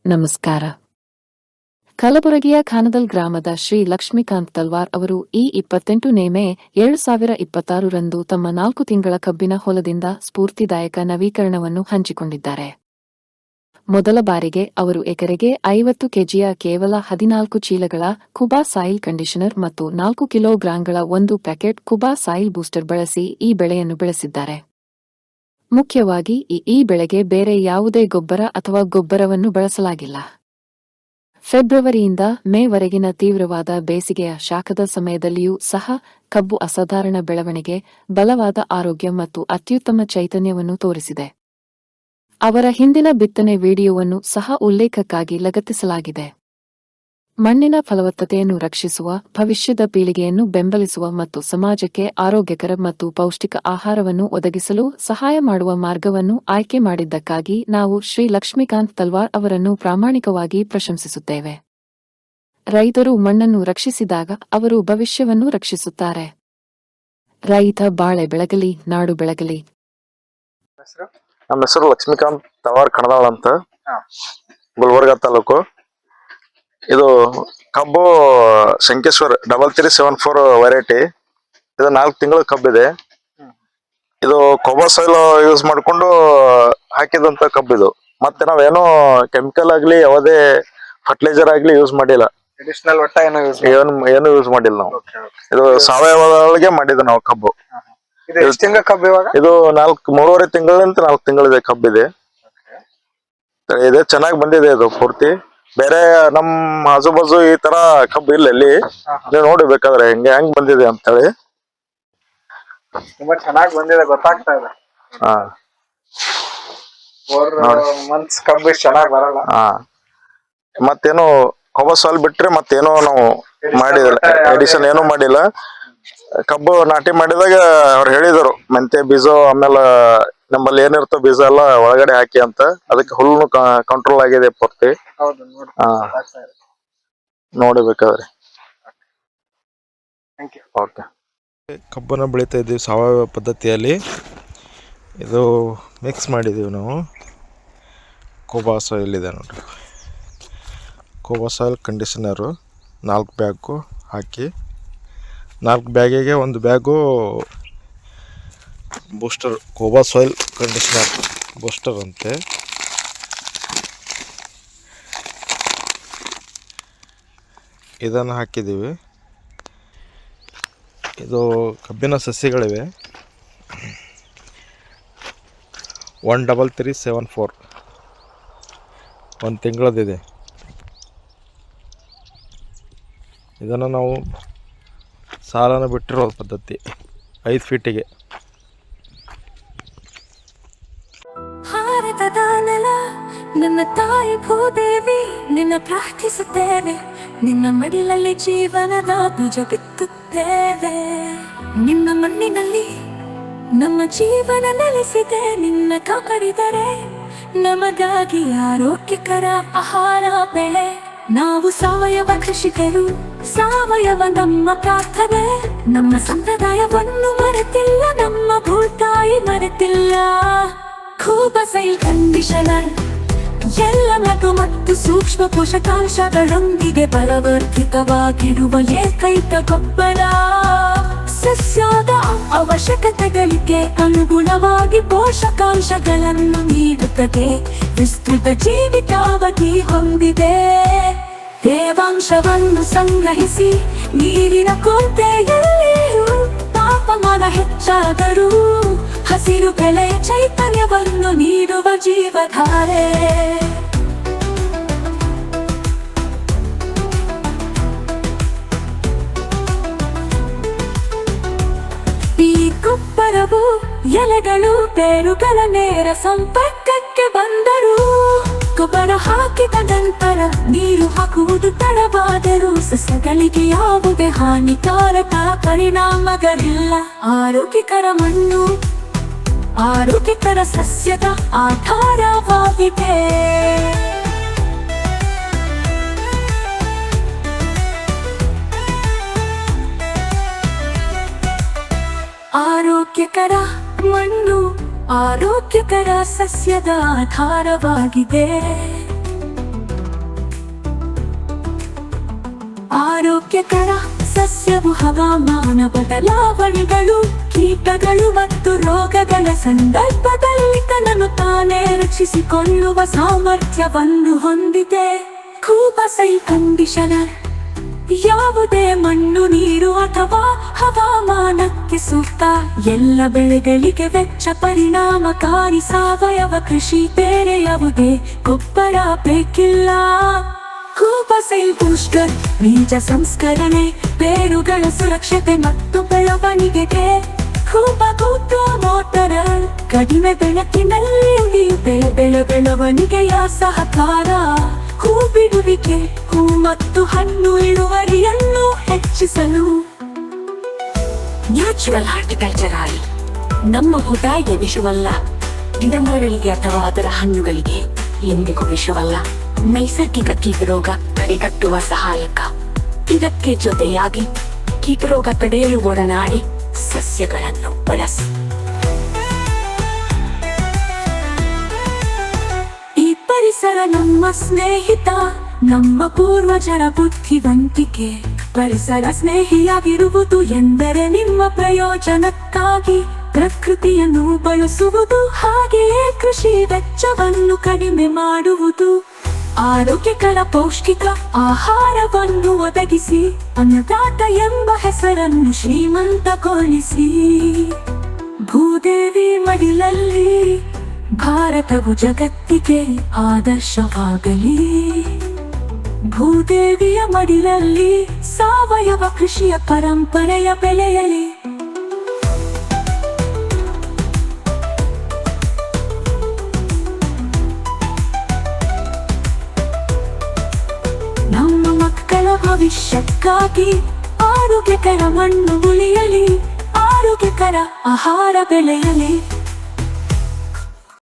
ನಮಸ್ಕಾರ. ಕಲಬುರಗಿಯ ಖಾನದಲ್ ಗ್ರಾಮದ ಶ್ರೀ ಲಕ್ಷ್ಮೀಕಾಂತ್ ತಲ್ವಾರ್ ಅವರು ಈ 28 ಮೇ 2026 ರಂದು ತಮ್ಮ 4 ತಿಂಗಳ ಕಬ್ಬಿನ ಹೊಲದಿಂದ ಸ್ಫೂರ್ತಿದಾಯಕ ನವೀಕರಣವನ್ನು ಹಂಚಿಕೊಂಡಿದ್ದಾರೆ. ಮೊದಲ ಬಾರಿಗೆ ಅವರು ಎಕರೆಗೆ 50 ಕೆಜಿಯ ಕೇವಲ 14 ಚೀಲಗಳ ಕುಬಾ ಸಾಯಿಲ್ ಕಂಡೀಷನರ್ ಮತ್ತು 4 ಕಿಲೋಗ್ರಾಂಗಳ 1 ಪ್ಯಾಕೆಟ್ ಕುಬಾ ಸಾಯಿಲ್ ಬೂಸ್ಟರ್ ಬಳಸಿ ಈ ಬೆಳೆಯನ್ನು ಬೆಳೆಸಿದ್ದಾರೆ. ಮುಖ್ಯವಾಗಿ ಈ ಬೆಳೆಗೆ ಬೇರೆ ಯಾವುದೇ ಗೊಬ್ಬರ ಅಥವಾ ಗೊಬ್ಬರವನ್ನು ಬಳಸಲಾಗಿಲ್ಲ. ಫೆಬ್ರವರಿಯಿಂದ ಮೇವರೆಗಿನ ತೀವ್ರವಾದ ಬೇಸಿಗೆಯ ಶಾಖದ ಸಮಯದಲ್ಲಿಯೂ ಸಹ ಕಬ್ಬು ಅಸಾಧಾರಣ ಬೆಳವಣಿಗೆ, ಬಲವಾದ ಆರೋಗ್ಯ ಮತ್ತು ಅತ್ಯುತ್ತಮ ಚೈತನ್ಯವನ್ನು ತೋರಿಸಿದೆ. ಅವರ ಹಿಂದಿನ ಬಿತ್ತನೆ ವಿಡಿಯೋವನ್ನು ಸಹ ಉಲ್ಲೇಖಕ್ಕಾಗಿ ಲಗತ್ತಿಸಲಾಗಿದೆ. ಮಣ್ಣಿನ ಫಲವತ್ತತೆಯನ್ನು ರಕ್ಷಿಸುವ, ಭವಿಷ್ಯದ ಪೀಳಿಗೆಯನ್ನು ಬೆಂಬಲಿಸುವ ಮತ್ತು ಸಮಾಜಕ್ಕೆ ಆರೋಗ್ಯಕರ ಮತ್ತು ಪೌಷ್ಟಿಕ ಆಹಾರವನ್ನು ಒದಗಿಸಲು ಸಹಾಯ ಮಾಡುವ ಮಾರ್ಗವನ್ನು ಆಯ್ಕೆ ಮಾಡಿದ್ದಕ್ಕಾಗಿ ನಾವು ಶ್ರೀ ಲಕ್ಷ್ಮೀಕಾಂತ್ ತಲ್ವಾರ್ ಅವರನ್ನು ಪ್ರಾಮಾಣಿಕವಾಗಿ ಪ್ರಶಂಸಿಸುತ್ತೇವೆ. ರೈತರು ಮಣ್ಣನ್ನು ರಕ್ಷಿಸಿದಾಗ ಅವರು ಭವಿಷ್ಯವನ್ನು ರಕ್ಷಿಸುತ್ತಾರೆ. ರೈತ ಬಾಳೆ ಬೆಳಗಲಿ, ನಾಡು ಬೆಳಗಲಿ. ನಮ್ಮ ಹೆಸರು ಲಕ್ಷ್ಮೀಕಾಂತ್ ತಲ್ವಾರ್ ಕಣದಾಳ್ ಅಂತ, ಗುಲ್ಬರ್ಗಾ ತಾಲೂಕು. ಇದು ಕಬ್ಬು ಶಂಕೇಶ್ವರ್ 3374 ವೆರೈಟಿ. ಇದು 4 ತಿಂಗಳ ಕಬ್ಬಿದೆ. ಇದು ಕೊಬಾ ಸಾಯಿಲ್ ಯೂಸ್ ಮಾಡ್ಕೊಂಡು ಹಾಕಿದಂತ ಕಬ್ಬಿದು. ಮತ್ತೆ ನಾವೇನು ಕೆಮಿಕಲ್ ಆಗ್ಲಿ ಯಾವುದೇ ಫರ್ಟಿಲೈಸರ್ ಆಗ್ಲಿ ಯೂಸ್ ಮಾಡಿಲ್ಲ. ಏನು ಯೂಸ್ ಮಾಡಿಲ್ಲ ನಾವು. ಇದು ಸಾವಯವದೊಳಗೆ ಮಾಡಿದ್ದು ನಾವು ಕಬ್ಬು. ಇದು 3.5 ತಿಂಗಳಿಂದ 4 ತಿಂಗಳಿದೆ ಕಬ್ಬಿದೆ. ಇದೆ ಚೆನ್ನಾಗಿ ಬಂದಿದೆ. ಇದು ಪೂರ್ತಿ ಬೇರೆ ನಮ್ಮ ಆಜು ಬಾಜು ಈ ತರ ಕಬ್ಬು ಇಲ್ಲ. ಇಲ್ಲಿ ನೀವು ನೋಡಿ ಬೇಕಾದ್ರೆ ಹೆಂಗ್ ಬಂದಿದೆ ಅಂತ ಹೇಳಿ. ತುಂಬಾ ಚೆನ್ನಾಗಿ ಬಂದಿದೆ, ಗೊತ್ತಾಗ್ತಾ ಇದೆ. ಕಬ್ಬು ಚೆನ್ನಾಗಿ ಬರಲ್ಲ. ಮತ್ತೇನು ಕೊಬಾ ಸಾಯಿಲ್ ಬಿಟ್ರೆ ಮತ್ತೇನೋ ನಾವು ಮಾಡಿದಿಲ್ಲ, ಎಡಿಷನ್ ಏನೂ ಮಾಡಿಲ್ಲ. ಕಬ್ಬು ನಾಟಿ ಮಾಡಿದಾಗ ಅವ್ರು ಹೇಳಿದರು ಮೆಂತೆ ಬೀಜ, ಆಮೇಲೆ ನಮ್ಮಲ್ಲಿ ಏನಿರ್ತೋ ಬೀಜ ಎಲ್ಲ ಒಳಗಡೆ ಹಾಕಿ ಅಂತ. ಅದಕ್ಕೆ ಹುಲ್ಲು ಕಂಟ್ರೋಲ್ ಆಗಿದೆ ಪೂರ್ತಿ. ನೋಡಬೇಕಾದ್ರೆ ಕಬ್ಬನ್ನು ಬೆಳೀತಾ ಇದ್ದೀವಿ ಸಾವಯವ ಪದ್ಧತಿಯಲ್ಲಿ. ಇದು ಮಿಕ್ಸ್ ಮಾಡಿದ್ದೀವಿ ನಾವು. ಕೋಬಾ ಸಾಯಿಲ್ ಇದೆ ನೋಡ್ರಿ, ಕೋಬಾ ಸಾಯಿಲ್ ಕಂಡೀಷನರು 4 ಬ್ಯಾಗು ಹಾಕಿ, 4 ಬ್ಯಾಗಿಗೆ 1 ಬ್ಯಾಗು ಬೂಸ್ಟರ್, ಕೋಬಾ ಸಾಯಿಲ್ ಕಂಡೀಷನರ್ ಬೂಸ್ಟರ್ ಅಂತೆ. ಇದನ್ನು ಹಾಕಿದ್ದೀವಿ. ಇದು ಕಬ್ಬಿನ ಸಸಿಗಳಿವೆ. 13374 1 ತಿಂಗಳದಿದೆ. ಇದನ್ನು ನಾವು ಸಾಲನ್ನು ಬಿಟ್ಟಿರೋ ಪದ್ಧತಿ 5 ಫೀಟಿಗೆ. ಭಾರತದ ನೆಲ ನನ್ನ ತಾಯಿ ಭೂದೇವಿ, ನಿನ್ನ ಪ್ರಾರ್ಥಿಸುತ್ತೇವೆ. ನಿನ್ನ ಮಡಿಲಲ್ಲಿ ಜೀವನದ ಬೀಜ ಬಿತ್ತುತ್ತೇವೆ. ನಿನ್ನ ಮಣ್ಣಿನಲ್ಲಿ ನಮ್ಮ ಜೀವನ ನೆಲೆಸಿದೆ. ನಿನ್ನ ಕಾಪಾಡಿದರೆ ನಮಗಾಗಿ ಆರೋಗ್ಯಕರ ಆಹಾರ ಬೆಳೆ. ನಾವು ಸಾವಯವ ಕೃಷಿಕರು, ಸಾವಯವ ನಮ್ಮ ಪ್ರಾರ್ಥನೆ. ನಮ್ಮ ಸಂಪ್ರದಾಯವನ್ನು ಮರೆತಿಲ್ಲ, ನಮ್ಮ ಭೂತಾಯಿ ಮರೆತಿಲ್ಲ. ಕುಬಾ ಸಾಯಿಲ್ ಕಂಡೀಷನರ್ ಎಲ್ಲ ಲಘು ಮತ್ತು ಸೂಕ್ಷ್ಮ ಪೋಷಕಾಂಶಗಳೊಂದಿಗೆ ಬಲವರ್ಧಿತವಾಗಿರುವ ಏಕೈಕ ಗೊಬ್ಬರ. ಸಸ್ಯದ ಅವಶ್ಯಕತೆಗಳಿಗೆ ಅನುಗುಣವಾಗಿ ಪೋಷಕಾಂಶಗಳನ್ನು ನೀಡುತ್ತದೆ. ವಿಸ್ತೃತ ಜೀವಿತಾವಧಿ ಹೊಂದಿದೆ. ತೇವಾಂಶವನ್ನು ಸಂಗ್ರಹಿಸಿ ನೀರಿನ ಕೊರತೆಯಲ್ಲಿಯೂ ತಾಪಮಾನ ಹೆಚ್ಚಾದರೂ ಹಸಿರು ಬೆಳೆ ಚೈತನ್ಯವನ್ನು ನೀಡುವ ಜೀವಧಾರೆ. ಈ ಗೊಬ್ಬರವು ಎಲೆಗಳು, ಬೇರುಗಳ ನೇರ ಸಂಪರ್ಕಕ್ಕೆ ಬಂದರೂ, ಗೊಬ್ಬರ ಹಾಕಿದ ನಂತರ ನೀರು ಹಾಕುವುದು ತಡವಾದರೂ ಸಸ್ಯಗಳಿಗೆ ಯಾವುದೇ ಹಾನಿಕಾರಕ ಪರಿಣಾಮಗಳಿಲ್ಲ. ಆರೋಗ್ಯಕರ ಮಣ್ಣು ಆರೋಗ್ಯಕರ ಸಸ್ಯದ ಆಧಾರವಾಗಿದೆ. ಆರೋಗ್ಯಕರ ಮಣ್ಣು ಆರೋಗ್ಯಕರ ಸಸ್ಯದ ಆಧಾರವಾಗಿದೆ. ಆರೋಗ್ಯಕರ ಸಸ್ಯವು ಹವಾಮಾನ ಬದಲಾವಣೆಗಳು, ಕೀಟಗಳು ಮತ್ತು ರೋಗಗಳ ಸಂದರ್ಭದಲ್ಲಿ ತನ್ನನ್ನು ತಾನೇ ರಕ್ಷಿಸಿಕೊಳ್ಳುವ ಸಾಮರ್ಥ್ಯವನ್ನು ಹೊಂದಿದೆ. ಕೂಪಸೈಲ್ ಕಂಡೀಷನರ್ ಯಾವುದೇ ಮಣ್ಣು, ನೀರು ಅಥವಾ ಹವಾಮಾನಕ್ಕೆ ಸೂಕ್ತ ಎಲ್ಲ ಬೆಳೆಗಳಿಗೆ ವೆಚ್ಚ ಪರಿಣಾಮಕಾರಿ ಸಾವಯವ ಕೃಷಿ. ಬೇರೆ ಯಾವುದೇ ಗೊಬ್ಬರ ಬೇಕಿಲ್ಲ. ಕೂಪಸೈಲ್ ಬೂಸ್ಟರ್ ಬೀಜ ಸಂಸ್ಕರಣೆ, ಬೇರುಗಳ ಸುರಕ್ಷತೆ ಮತ್ತು ಬೆಳವಣಿಗೆಗೆ. ಕೂಪಕೂಟು ಮೋಟರ್ ಕಡಿಮೆ ಬೆಳಕಿನಲ್ಲಿ ಉಳಿಯುತ್ತೆ ಬೆಳವಣಿಗೆಯ ಸಹಕಾರ. ಹೂ ಬಿಡುವಿಕೆ, ಹೂ ಮತ್ತು ಹಣ್ಣು ಇಳುವರಿಯನ್ನು ಹೆಚ್ಚಿಸಲು. ನ್ಯಾಚುರಲ್ ಹಾರ್ಟಿಕಲ್ಚರ್ ನಮ್ಮ ಉದಾಯ ವಿಷವಲ್ಲ, ಗಿಡಮರಗಳಿಗೆ ಅಥವಾ ಅದರ ಹಣ್ಣುಗಳಿಗೆ ಎಂದಿಗೂ ವಿಷವಲ್ಲ. ನೈಸರ್ಗಿಕ ಕೀಟರೋಗ ತಡೆಗಟ್ಟುವ ಸಹಾಯಕ. ಇದಕ್ಕೆ ಜೊತೆಯಾಗಿ ಕೀಟರೋಗ ತಡೆಯಲು ಒಡನಾಡಿ ಸಸ್ಯಗಳನ್ನು ಬಳಸಿ. ಈ ಪರಿಸರ ನಮ್ಮ ಸ್ನೇಹಿತ, ನಮ್ಮ ಪೂರ್ವಜರ ಬುದ್ಧಿವಂತಿಕೆ. ಪರಿಸರ ಸ್ನೇಹಿಯಾಗಿರುವುದು ಎಂದರೆ ನಿಮ್ಮ ಪ್ರಯೋಜನಕ್ಕಾಗಿ ಪ್ರಕೃತಿಯನ್ನು ಬಳಸುವುದು, ಹಾಗೆಯೇ ಕೃಷಿ ವೆಚ್ಚವನ್ನು ಕಡಿಮೆ ಮಾಡುವುದು. ಆರೋಗ್ಯಕರ ಪೌಷ್ಟಿಕ ಆಹಾರವನ್ನು ಒದಗಿಸಿ ಅನ್ನದಾತ ಎಂಬ ಹೆಸರನ್ನು ಶ್ರೀಮಂತಗೊಳಿಸಿ. ಭೂದೇವಿ ಮಡಿಲಲ್ಲಿ ಭಾರತವು ಜಗತ್ತಿಗೆ ಆದರ್ಶವಾಗಲಿ. ಭೂದೇವಿಯ ಮಡಿಲಲ್ಲಿ ಸಾವಯವ ಕೃಷಿಯ ಪರಂಪರೆಯ ಬೆಳೆಯಲಿ. ನಮ್ಮ ಮಕ್ಕಳ ಭವಿಷ್ಯಕ್ಕಾಗಿ ಆರೋಗ್ಯಕರ ಮಣ್ಣು ಉಳಿಯಲಿ, ಆರೋಗ್ಯಕರ ಆಹಾರ ಬೆಳೆಯಲಿ.